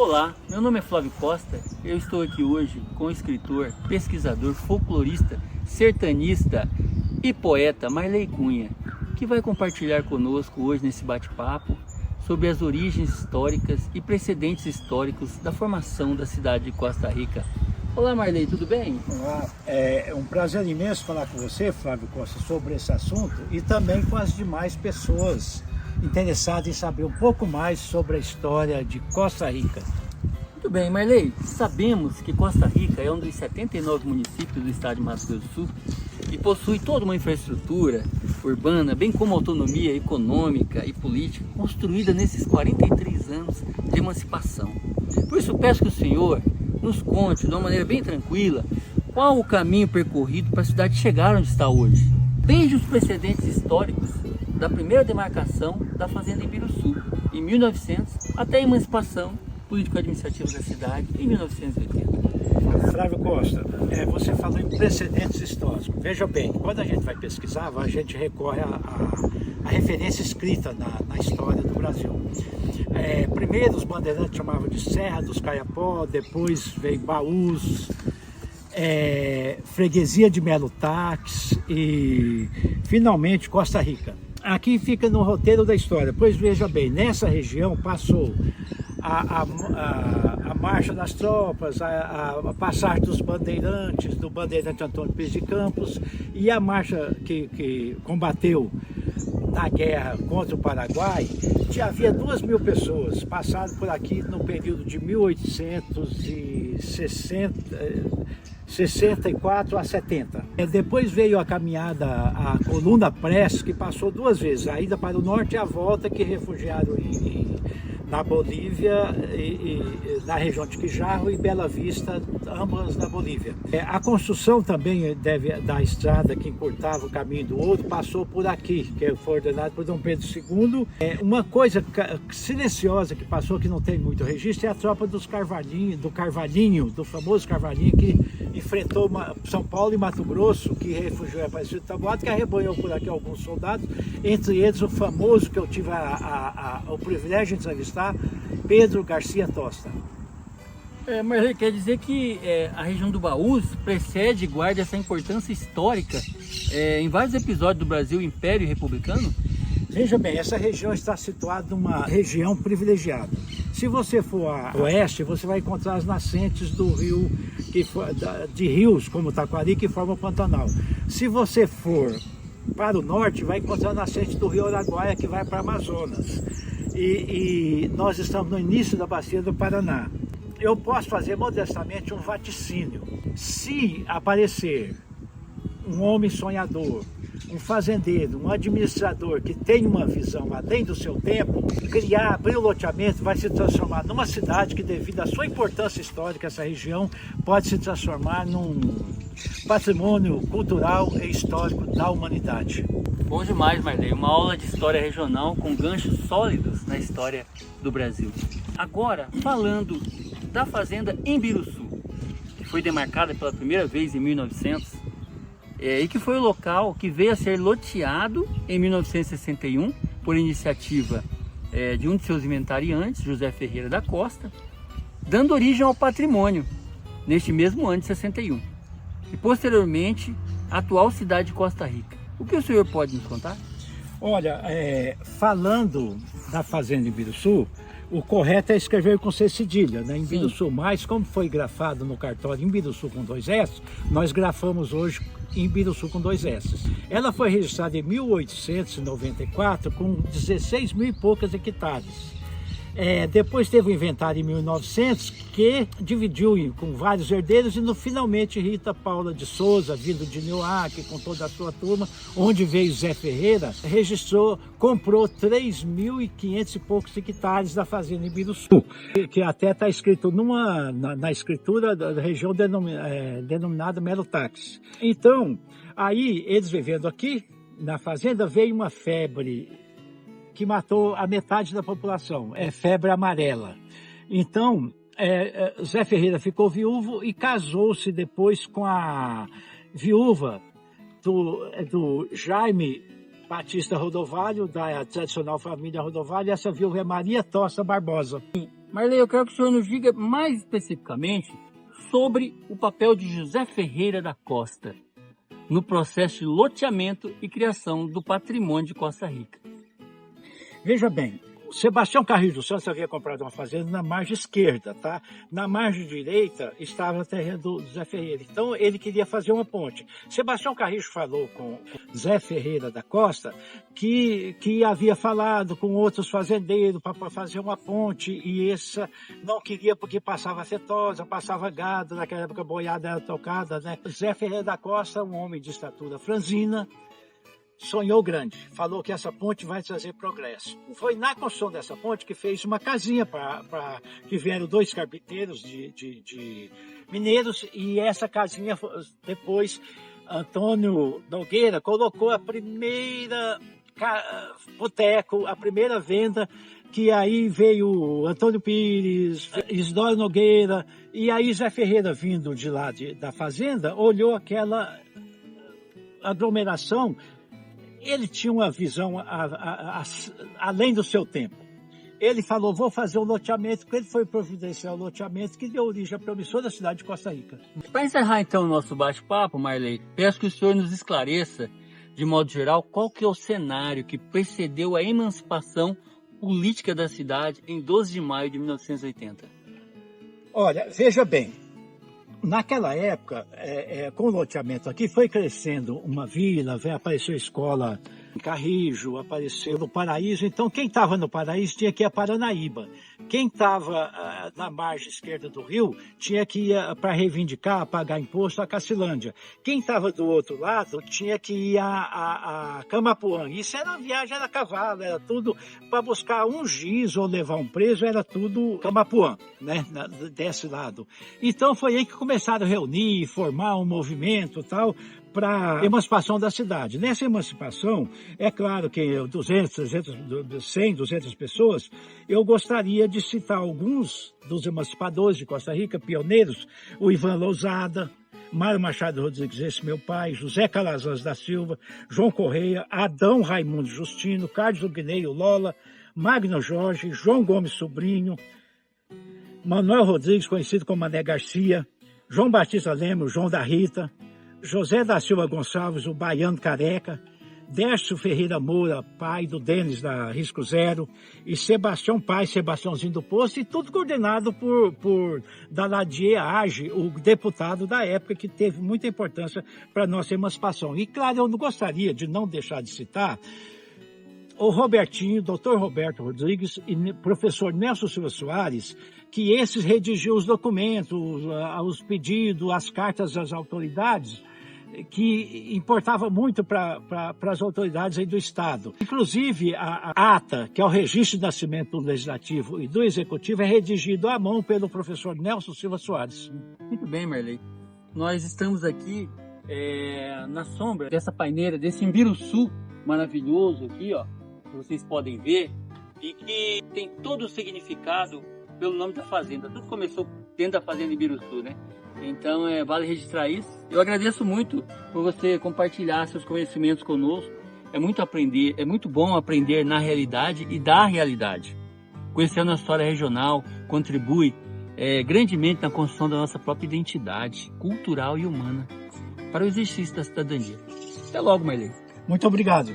Olá, meu nome é Flávio Costa, eu estou aqui hoje com o escritor, pesquisador, folclorista, sertanista e poeta Marley Cunha, que vai compartilhar conosco hoje nesse bate-papo sobre as origens históricas e precedentes históricos da formação da cidade de Costa Rica. Olá Marley, tudo bem? Olá, é um prazer imenso falar com você, Flávio Costa, sobre esse assunto e também com as demais pessoas interessadas em saber um pouco mais sobre a história de Costa Rica. Muito bem, Marley, sabemos que Costa Rica é um dos 79 municípios do estado de Mato Grosso do Sul e possui toda uma infraestrutura urbana, bem como autonomia econômica e política construída nesses 43 anos de emancipação. Por isso peço que o senhor nos conte de uma maneira bem tranquila qual o caminho percorrido para a cidade chegar onde está hoje, desde os precedentes históricos da primeira demarcação da fazenda Ibiruçu, em 1900, até a emancipação político-administrativa da cidade, em 1980. Flávio Costa, você falou em precedentes históricos. Veja bem, quando a gente vai pesquisar, a gente recorre à referência escrita na história do Brasil. Primeiro os bandeirantes chamavam de Serra dos Caiapó, depois veio Baús, Freguesia de Melo Taques e finalmente Costa Rica. Aqui fica no roteiro da história, pois veja bem, nessa região passou a marcha das tropas, a passagem dos bandeirantes, do bandeirante Antônio Pires de Campos e a marcha que combateu na guerra contra o Paraguai. Havia 2.000 pessoas passaram por aqui no período de 1864 a 70. Depois veio a caminhada, a Coluna Prestes, que passou duas vezes, a ida para o norte e a volta, que refugiaram na Bolívia, na região de Quijarro e Bela Vista, ambas na Bolívia. A construção também da estrada que encurtava o caminho do ouro passou por aqui, que foi ordenado por Dom Pedro II. Uma coisa silenciosa que passou, que não tem muito registro, é a tropa do famoso Carvalhinho, que enfrentou São Paulo e Mato Grosso, que refugiou em Aparecido Taboado, que arrebanhou por aqui alguns soldados, entre eles o famoso, que eu tive o privilégio de entrevistar, Pedro Garcia Tosta. Mas quer dizer que a região do Baús precede e guarda essa importância histórica em vários episódios do Brasil Império Republicano? Veja bem, essa região está situada numa região privilegiada. Se você for a oeste, você vai encontrar as nascentes do rio, de rios como Taquari, que formam o Pantanal. Se você for para o norte, vai encontrar a nascente do rio Araguaia, que vai para o Amazonas. E nós estamos no início da bacia do Paraná. Eu posso fazer modestamente um vaticínio. Se aparecer um homem sonhador, um fazendeiro, um administrador que tem uma visão além do seu tempo, abrir o loteamento, vai se transformar numa cidade que, devido à sua importância histórica, essa região pode se transformar num patrimônio cultural e histórico da humanidade. Bom demais, Marley. Uma aula de história regional com ganchos sólidos na história do Brasil. Agora, falando da fazenda Ibiruçu, que foi demarcada pela primeira vez em 1900, e que foi o local que veio a ser loteado em 1961 por iniciativa de um de seus inventariantes, José Ferreira da Costa, dando origem ao patrimônio neste mesmo ano de 61 e posteriormente a atual cidade de Costa Rica. O que o senhor pode nos contar? Olha, falando da fazenda Ibiruçu, o correto é escrever com C cedilha, né? Ibiruçu, mas como foi grafado no cartório Ibiruçu com 2 S, nós grafamos hoje Ibiruçu com 2 S. Ela foi registrada em 1894 com 16 mil e poucas hectares. Depois teve o inventário em 1900, que dividiu com vários herdeiros, e finalmente Rita Paula de Souza, vindo de Nioaque, com toda a sua turma, onde veio Zé Ferreira, comprou 3.500 e poucos hectares da fazenda Ibiruçu, que até está escrito na escritura da região denominada Melo Taques. Então, aí eles vivendo aqui, na fazenda, veio uma febre que matou a metade da população, febre amarela. Então, Zé Ferreira ficou viúvo e casou-se depois com a viúva do Jaime Batista Rodovalho, da tradicional família Rodovalho, e essa viúva é Maria Tosta Barbosa. Marley, eu quero que o senhor nos diga mais especificamente sobre o papel de José Ferreira da Costa no processo de loteamento e criação do patrimônio de Costa Rica. Veja bem, o Sebastião Carrillo dos Santos havia comprado uma fazenda na margem esquerda, tá? Na margem direita estava a terra do Zé Ferreira. Então ele queria fazer uma ponte. Sebastião Carrillo falou com Zé Ferreira da Costa que havia falado com outros fazendeiros para fazer uma ponte, e essa não queria porque passava afetosa, passava gado, naquela época boiada era tocada, né? Zé Ferreira da Costa, um homem de estatura franzina, sonhou grande, falou que essa ponte vai trazer progresso. Foi na construção dessa ponte que fez uma casinha para que vieram 2 carpinteiros de mineiros, e essa casinha depois Antônio Nogueira colocou a primeira boteco, a primeira venda, que aí veio Antônio Pires, Isidoro Nogueira, e aí Zé Ferreira, vindo de lá da fazenda, olhou aquela aglomeração. Ele tinha uma visão além do seu tempo. Ele falou, vou fazer um loteamento, porque ele foi providenciar o loteamento que deu origem à promissora cidade de Costa Rica. Para encerrar então o nosso bate-papo, Marley, peço que o senhor nos esclareça, de modo geral, qual que é o cenário que precedeu a emancipação política da cidade em 12 de maio de 1980. Olha, veja bem, naquela época, com o loteamento aqui, foi crescendo uma vila, apareceu a escola em Carrijo, apareceu no Paraíso. Então, quem estava no Paraíso tinha que ir a Paranaíba. Quem estava na margem esquerda do rio tinha que ir para reivindicar, pagar imposto a Cacilândia. Quem estava do outro lado tinha que ir a Camapuã. Isso era uma viagem, era cavalo, era tudo para buscar um giz ou levar um preso, era tudo Camapuã, né, desse lado. Então, foi aí que começaram a reunir, formar um movimento e tal, para a emancipação da cidade. Nessa emancipação, é claro que 100, 200 pessoas, eu gostaria de citar alguns dos emancipadores de Costa Rica, pioneiros, o Ivan Lousada, Mário Machado Rodrigues, esse meu pai, José Calazans da Silva, João Correia, Adão Raimundo Justino, Carlos Ugneio Lola, Magno Jorge, João Gomes Sobrinho, Manuel Rodrigues, conhecido como Mané Garcia, João Batista Lemos, João da Rita, José da Silva Gonçalves, o Baiano Careca, Décio Ferreira Moura, pai do Denis da Risco Zero, e Sebastião Paz, Sebastiãozinho do Posto, e tudo coordenado por Daladier Age, o deputado da época, que teve muita importância para a nossa emancipação. E claro, eu não gostaria de não deixar de citar o Robertinho, doutor Roberto Rodrigues e professor Nelson Silva Soares, que esses redigiam os documentos, os pedidos, as cartas das autoridades, que importava muito para as autoridades aí do Estado. Inclusive, a ata, que é o registro de nascimento do Legislativo e do Executivo, é redigido à mão pelo professor Nelson Silva Soares. Muito bem, Marley. Nós estamos aqui na sombra dessa paineira, desse Imbiruçu maravilhoso aqui, ó, que vocês podem ver, e que tem todo o significado pelo nome da fazenda. Tudo começou dentro da fazenda Imbiruçu, né? Então, vale registrar isso. Eu agradeço muito por você compartilhar seus conhecimentos conosco. É muito bom aprender na realidade e da realidade. Conhecendo a história regional contribui grandemente na construção da nossa própria identidade cultural e humana para o exercício da cidadania. Até logo, Marley. Muito obrigado.